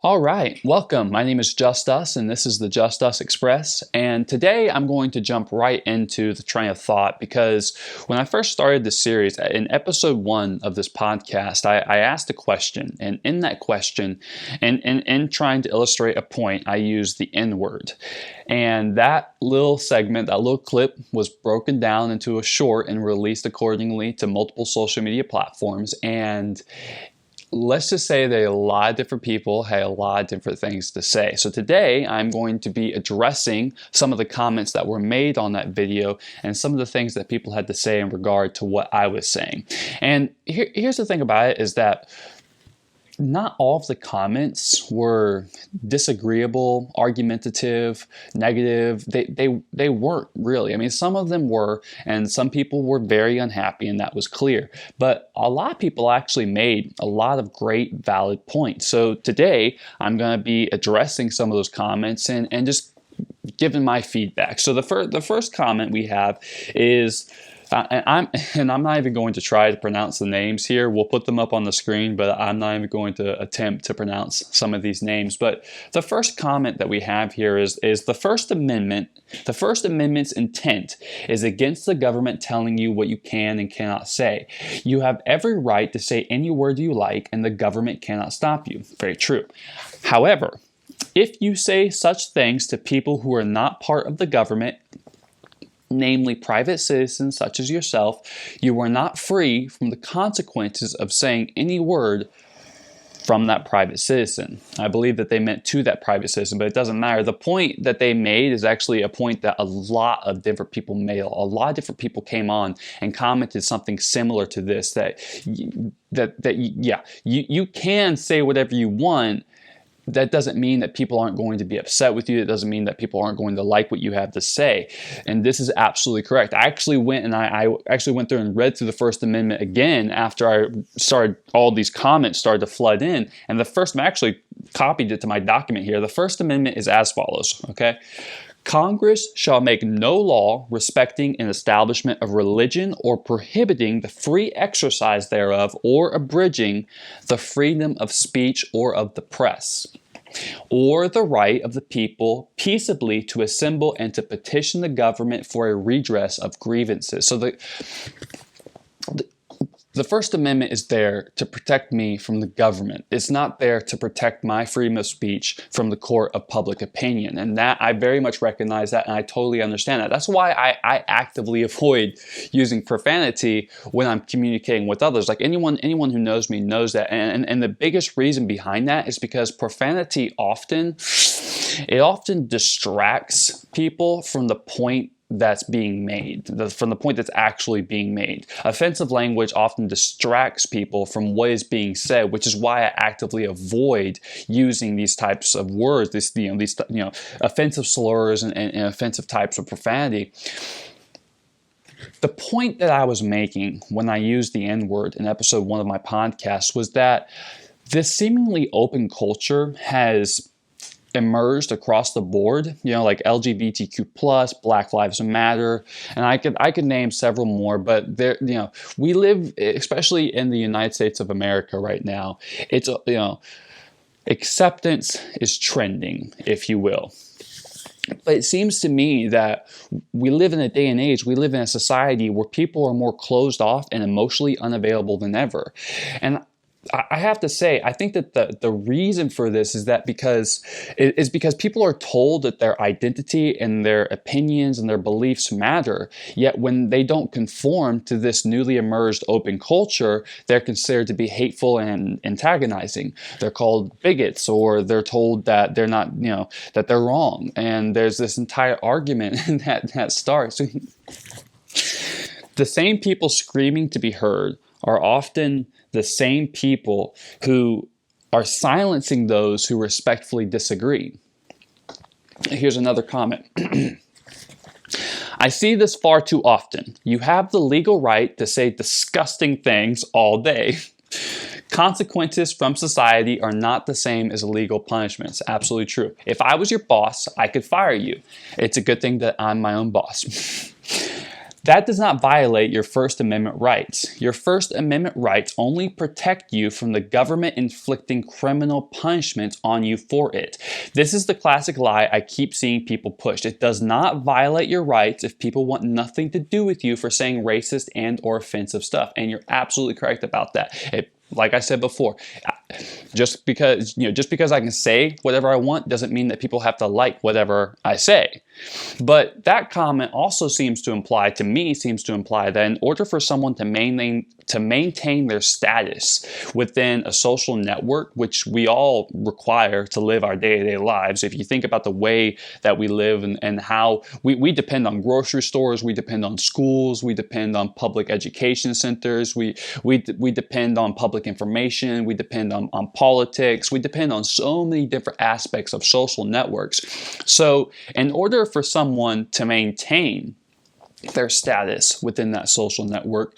All right, welcome. My name is JustUs, and this is the JustUs Express. And today I'm going to jump right into the train of thought because when I first started this series, in episode 1 of this podcast, I asked a question. And in that question, and in trying to illustrate a point, I used the N-word. And that little segment, that little clip, was broken down into a short and released accordingly to multiple social media platforms. And let's just say that a lot of different people had a lot of different things to say. So today I'm going to be addressing some of the comments that were made on that video and some of the things that people had to say in regard to what I was saying. And here's the thing about it is that not all of the comments were disagreeable, argumentative, negative. They weren't really. I mean, some of them were, and some people were very unhappy, and that was clear. But a lot of people actually made a lot of great, valid points. So today, I'm going to be addressing some of those comments and just giving my feedback. So the first comment we have is, and I'm not even going to try to pronounce the names here. We'll put them up on the screen, but I'm not even going to attempt to pronounce some of these names. But the first comment that we have here is the First Amendment. The First Amendment's intent is against the government telling you what you can and cannot say. You have every right to say any word you like, and the government cannot stop you. Very true. However, if you say such things to people who are not part of the government, namely private citizens such as yourself, you are not free from the consequences of saying any word from that private citizen. I believe that they meant to that private citizen, but it doesn't matter. The point that they made is actually a point that a lot of different people made. A lot of different people came on and commented something similar to this, you can say whatever you want. That doesn't mean that people aren't going to be upset with you. It doesn't mean that people aren't going to like what you have to say. And this is absolutely correct. I actually went and I actually went through and read through the First Amendment again after I started, all these comments started to flood in. And the first, I actually copied it to my document here. The First Amendment is as follows, okay? Congress shall make no law respecting an establishment of religion or prohibiting the free exercise thereof or abridging the freedom of speech or of the press, or the right of the people peaceably to assemble and to petition the government for a redress of grievances. So the First Amendment is there to protect me from the government. It's not there to protect my freedom of speech from the court of public opinion. And that, I very much recognize that, and I totally understand that. That's why I actively avoid using profanity when I'm communicating with others. Like anyone who knows me knows that. And the biggest reason behind that is because profanity often distracts people from the point that's being made, from the point that's actually being made. Offensive language often distracts people from what is being said, which is why I actively avoid using these types of words, these offensive slurs and offensive types of profanity. The point that I was making when I used the N-word in episode 1 of my podcast was that this seemingly open culture has emerged across the board, like LGBTQ+, Black Lives Matter, and I could name several more, but there, we live, especially in the United States of America right now, it's, acceptance is trending, if you will. But it seems to me that we live in a day and age, we live in a society where people are more closed off and emotionally unavailable than ever. And I have to say, I think that the reason for this is because people are told that their identity and their opinions and their beliefs matter, yet when they don't conform to this newly emerged open culture, they're considered to be hateful and antagonizing. They're called bigots, or they're told that they're not, that they're wrong. And there's this entire argument that starts. The same people screaming to be heard are often the same people who are silencing those who respectfully disagree. Here's another comment. I see this far too often. You have the legal right to say disgusting things all day. Consequences from society are not the same as legal punishments. Absolutely true. If I was your boss, I could fire you. It's a good thing that I'm my own boss. That does not violate your First Amendment rights. Your First Amendment rights only protect you from the government inflicting criminal punishment on you for it. This is the classic lie I keep seeing people push. It does not violate your rights if people want nothing to do with you for saying racist and or offensive stuff. And you're absolutely correct about that. Like I said before, just because I can say whatever I want doesn't mean that people have to like whatever I say. But that comment also seems to imply that in order for someone to maintain their status within a social network, which we all require to live our day-to-day lives, if you think about the way that we live and how we depend on grocery stores, we depend on schools, we depend on public education centers, we depend on public information, we depend on politics, we depend on so many different aspects of social networks. So in order for someone to maintain their status within that social network,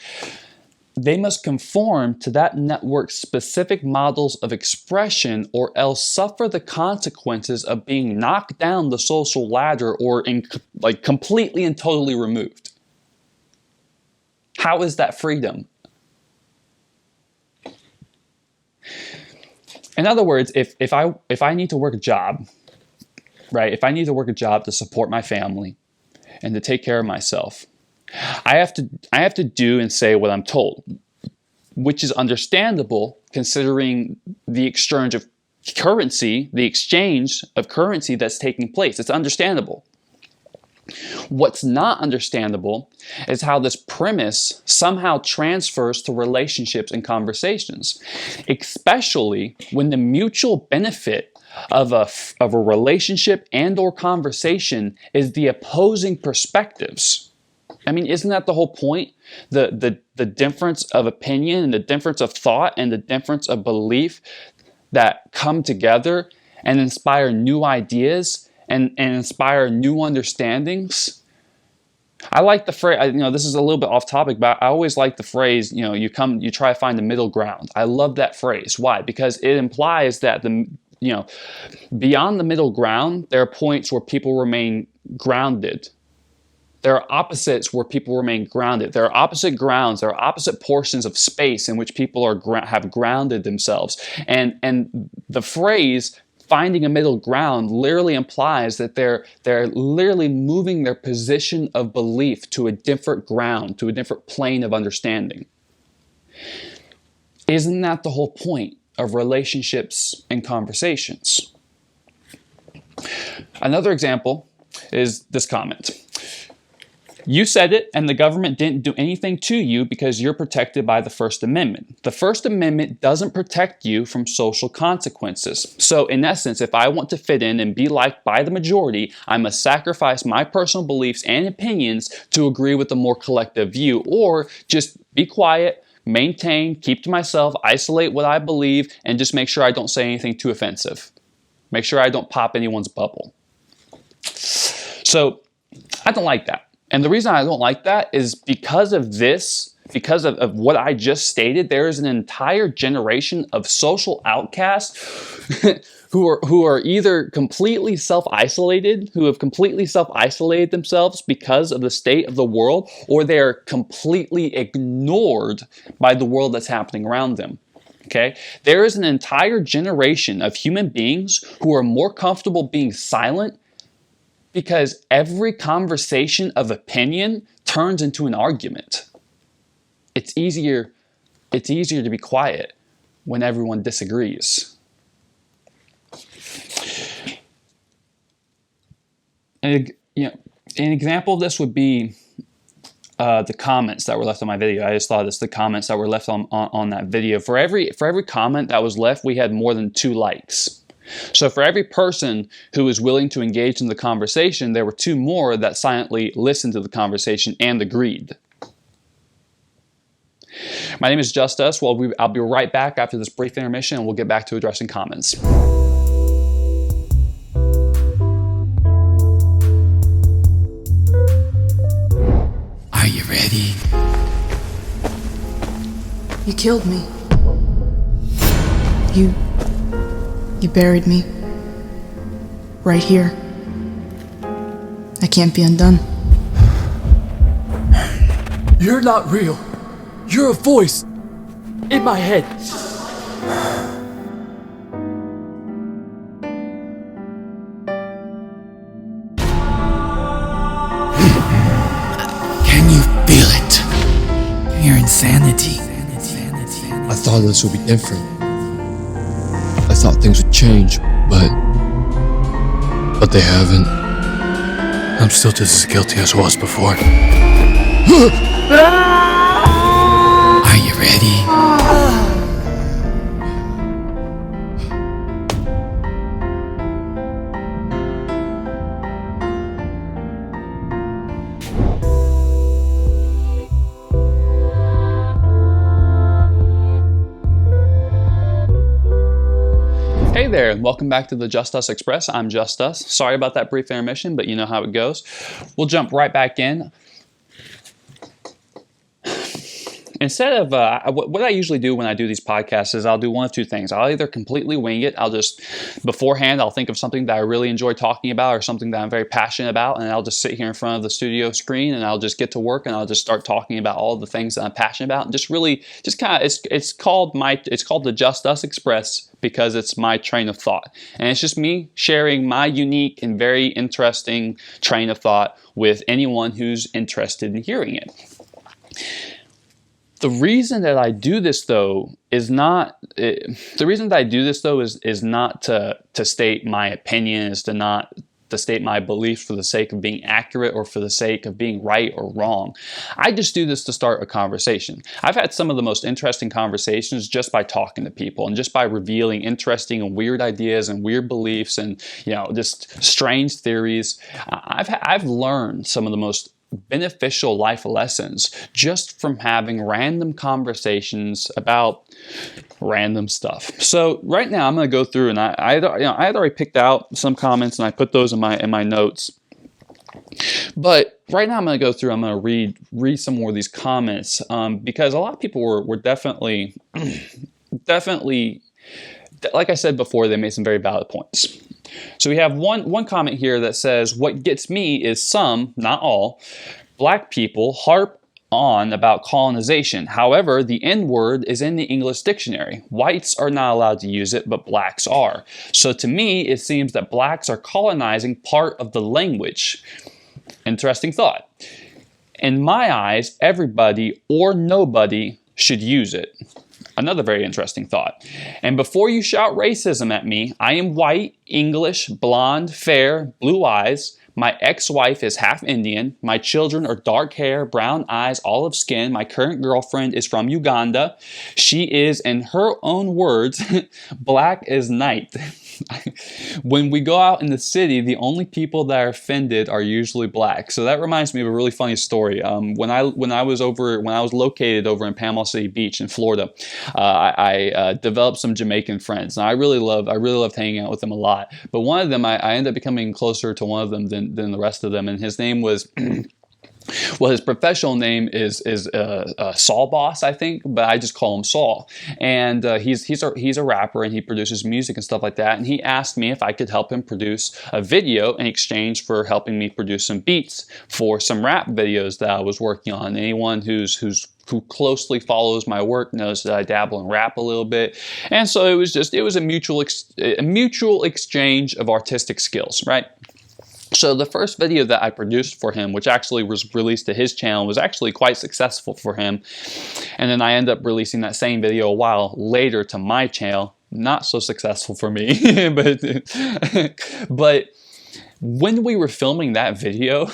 they must conform to that network's specific models of expression or else suffer the consequences of being knocked down the social ladder or completely and totally removed. How is that freedom? In other words, if I need to work a job, right? If I need to work a job to support my family and to take care of myself, I have to do and say what I'm told, which is understandable considering the exchange of currency that's taking place. It's understandable. What's not understandable is how this premise somehow transfers to relationships and conversations, especially when the mutual benefit of a relationship and or conversation is the opposing perspectives. I mean, isn't that the whole point? The difference of opinion and the difference of thought and the difference of belief that come together and inspire new ideas and inspire new understandings. I like the phrase, this is a little bit off topic, but I always like the phrase, you try to find the middle ground. I love that phrase. Why? Because it implies that beyond the middle ground, there are points where people remain grounded. There are opposites where people remain grounded. There are opposite grounds. There are opposite portions of space in which people have grounded themselves. And the phrase finding a middle ground literally implies that they're literally moving their position of belief to a different ground, to a different plane of understanding. Isn't that the whole point of relationships and conversations? Another example is this comment. You said it, and the government didn't do anything to you because you're protected by the First Amendment. The First Amendment doesn't protect you from social consequences. So in essence, if I want to fit in and be liked by the majority, I must sacrifice my personal beliefs and opinions to agree with the more collective view, or just be quiet, maintain, keep to myself, isolate what I believe, and just make sure I don't say anything too offensive. Make sure I don't pop anyone's bubble. So I don't like that. And the reason I don't like that is because of what I just stated. There is an entire generation of social outcasts who are either completely self-isolated, who have completely self-isolated themselves because of the state of the world, or they're completely ignored by the world that's happening around them. Okay? There is an entire generation of human beings who are more comfortable being silent because every conversation of opinion turns into an argument. It's easier to be quiet when everyone disagrees. And an example of this would be the comments that were left on my video. I just thought it's the comments that were left on that video. For every comment that was left, we had more than 2 likes. So for every person who was willing to engage in the conversation, there were 2 more that silently listened to the conversation and agreed. My name is JustUs. Well, I'll be right back after this brief intermission, and we'll get back to addressing comments. Are you ready? You killed me. You buried me. Right here. I can't be undone. You're not real. You're a voice in my head. Can you feel it? Your insanity. I thought this would be different. I thought things would change, but they haven't. I'm still just as guilty as I was before. Are you ready? Hey there, and welcome back to the JustUs Express. I'm JustUs. Sorry about that brief intermission, but you know how it goes. We'll jump right back in. Instead of, what I usually do when I do these podcasts is I'll do one of two things. I'll either completely wing it. Beforehand, I'll think of something that I really enjoy talking about or something that I'm very passionate about, and I'll just sit here in front of the studio screen and I'll just get to work and I'll just start talking about all the things that I'm passionate about and it's called the JustUs Express because it's my train of thought. And it's just me sharing my unique and very interesting train of thought with anyone who's interested in hearing it. The reason that I do this, though, is not to state my opinion, is to state my beliefs for the sake of being accurate or for the sake of being right or wrong. I just do this to start a conversation. I've had some of the most interesting conversations just by talking to people and just by revealing interesting and weird ideas and weird beliefs and, just strange theories. I've learned some of the most beneficial life lessons just from having random conversations about random stuff. So right now I'm going to go through and I had already picked out some comments and I put those in my notes. But right now I'm going to go through. I'm going to read some more of these comments because a lot of people were definitely, like I said before, they made some very valid points. So we have one comment here that says, what gets me is some, not all, black people harp on about colonization. However, the N-word is in the English dictionary. Whites are not allowed to use it, but blacks are. So to me, it seems that blacks are colonizing part of the language. Interesting thought. In my eyes, everybody or nobody should use it. Another very interesting thought. And before you shout racism at me, I am white, English, blonde, fair, blue eyes. My ex-wife is half Indian. My children are dark hair, brown eyes, olive skin. My current girlfriend is from Uganda. She is, in her own words, black as night. When we go out in the city, the only people that are offended are usually black. So that reminds me of a really funny story. When I was located over in Panama City Beach in Florida, I developed some Jamaican friends, and I really loved hanging out with them a lot. But one of them, I ended up becoming closer to one of them than the rest of them, and his name was. Well, his professional name is Saul Boss, I think, but I just call him Saul. And he's a rapper and he produces music and stuff like that. And he asked me if I could help him produce a video in exchange for helping me produce some beats for some rap videos that I was working on. Anyone who closely follows my work knows that I dabble in rap a little bit. And so it was a mutual exchange of artistic skills, right? So the first video that I produced for him, which actually was released to his channel, was actually quite successful for him. And then I ended up releasing that same video a while later to my channel. Not so successful for me, but when we were filming that video,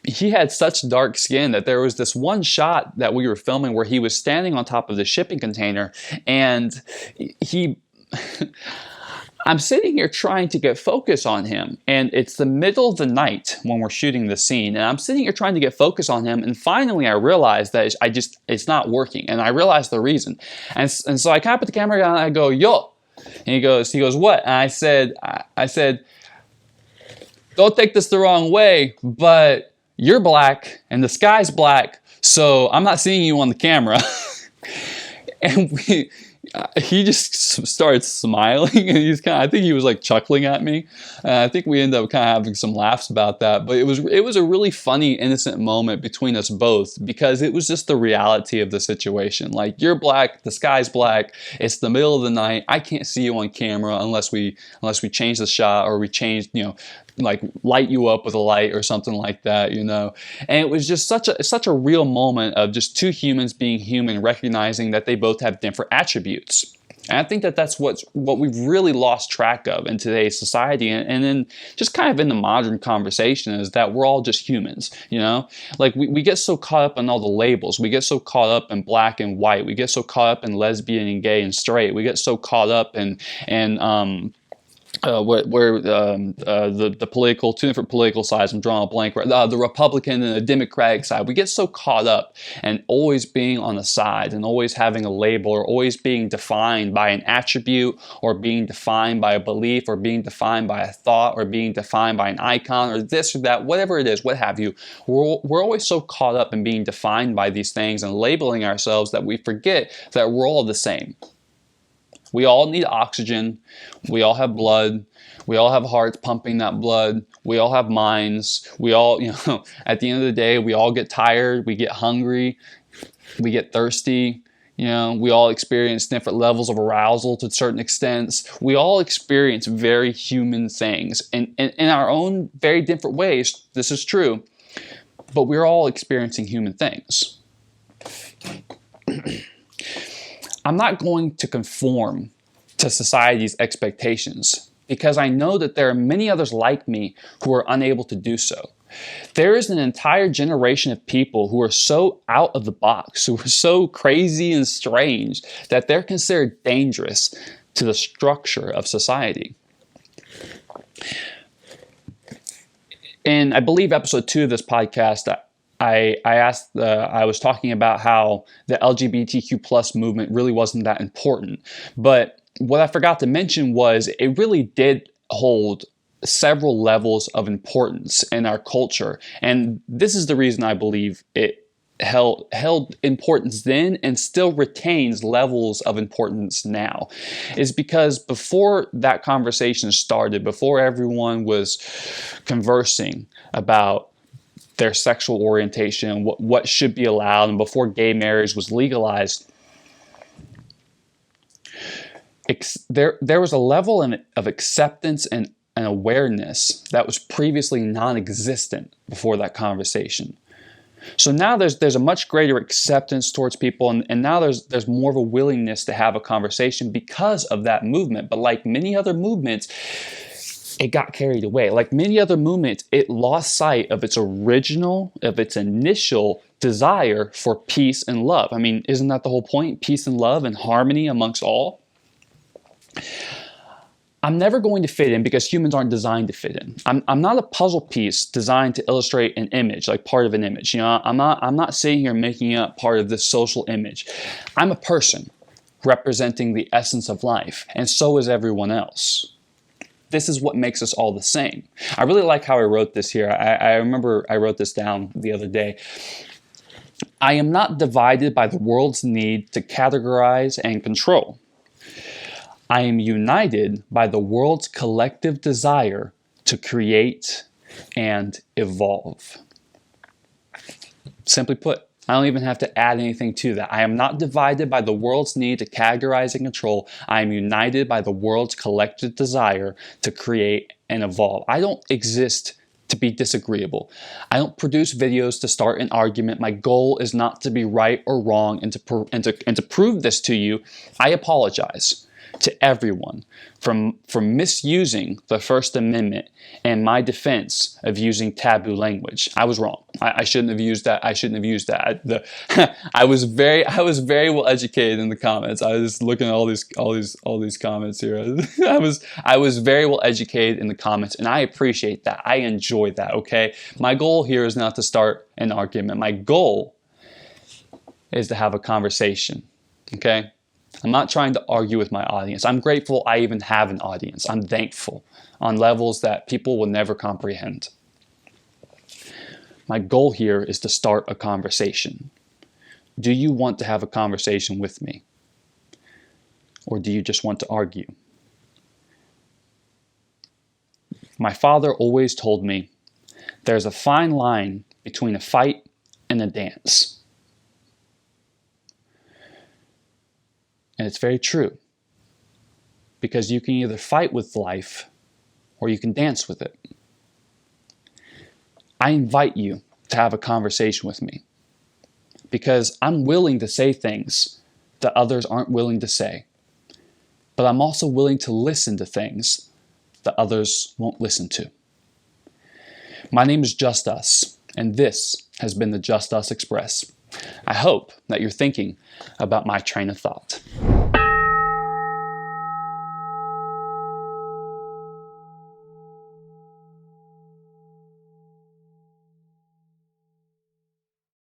he had such dark skin that there was this one shot that we were filming where he was standing on top of the shipping container and I'm sitting here trying to get focus on him, and it's the middle of the night when we're shooting the scene, and I'm sitting here trying to get focus on him, and finally I realized that it's not working, and I realized the reason. And so I kind of put the camera down and I go, yo, and he goes, what? And I said, don't take this the wrong way, but you're black and the sky's black, so I'm not seeing you on the camera. And he just started smiling, and I think he was like chuckling at me. And I think we ended up kind of having some laughs about that. But it was a really funny, innocent moment between us both, because it was just the reality of the situation. Like, you're black, the sky's black, it's the middle of the night. I can't see you on camera unless we change the shot, or we change, like light you up with a light or something like that, And it was just such a real moment of just two humans being human, recognizing that they both have different attributes. And I think that's what we've really lost track of in today's society, and then just kind of in the modern conversation, is that we're all just humans, Like, we get so caught up in all the labels. We get so caught up in black and white. We get so caught up in lesbian and gay and straight. We get so caught up in the political, two different political sides, I'm drawing a blank, the Republican and the Democratic side. We get so caught up and always being on a side, and always having a label, or always being defined by an attribute, or being defined by a belief, or being defined by a thought, or being defined by an icon, or this or that, whatever it is, what have you. We're always so caught up in being defined by these things and labeling ourselves that we forget that we're all the same. We all need oxygen. We all have blood. We all have hearts pumping that blood. We all have minds. We all, at the end of the day, we all get tired. We get hungry. We get thirsty. We all experience different levels of arousal to certain extents. We all experience very human things in our own very different ways. This is true. But we're all experiencing human things. I'm not going to conform to society's expectations, because I know that there are many others like me who are unable to do so. There is an entire generation of people who are so out of the box, who are so crazy and strange, that they're considered dangerous to the structure of society. In, I believe, episode 2 of this podcast, I was talking about how the LGBTQ plus movement really wasn't that important. But what I forgot to mention was it really did hold several levels of importance in our culture. And this is the reason I believe it held importance then and still retains levels of importance now, is because before that conversation started, before everyone was conversing about their sexual orientation, what should be allowed, and before gay marriage was legalized, there was a level of acceptance and awareness that was previously non-existent before that conversation. So now there's a much greater acceptance towards people, and now there's more of a willingness to have a conversation because of that movement. But like many other movements, it got carried away. Like many other movements, it lost sight of its initial desire for peace and love. I mean, isn't that the whole point? Peace and love and harmony amongst all. I'm never going to fit in because humans aren't designed to fit in. I'm not a puzzle piece designed to illustrate an image, like part of an image. I'm not sitting here making up part of this social image. I'm a person representing the essence of life, and so is everyone else. This is what makes us all the same. I really like how I wrote this here. I remember I wrote this down the other day. I am not divided by the world's need to categorize and control. I am united by the world's collective desire to create and evolve. Simply put, I don't even have to add anything to that. I am not divided by the world's need to categorize and control. I am united by the world's collective desire to create and evolve. I don't exist to be disagreeable. I don't produce videos to start an argument. My goal is not to be right or wrong, and to prove this to you, I apologize to everyone from misusing the First Amendment and my defense of using taboo language. I was wrong. I shouldn't have used that. I was very well educated in the comments. I was looking at all these comments here. I was very well educated in the comments, and I appreciate that. I enjoy that. Okay, my goal here is not to start an argument. My goal is to have a conversation. Okay. I'm not trying to argue with my audience. I'm grateful I even have an audience. I'm thankful on levels that people will never comprehend. My goal here is to start a conversation. Do you want to have a conversation with me? or do you just want to argue? My father always told me there's a fine line between a fight and a dance. And it's very true, because you can either fight with life or you can dance with it. I invite you to have a conversation with me, because I'm willing to say things that others aren't willing to say, but I'm also willing to listen to things that others won't listen to. My name is Just Us, and this has been the JustUs Express. I hope that you're thinking about my train of thought.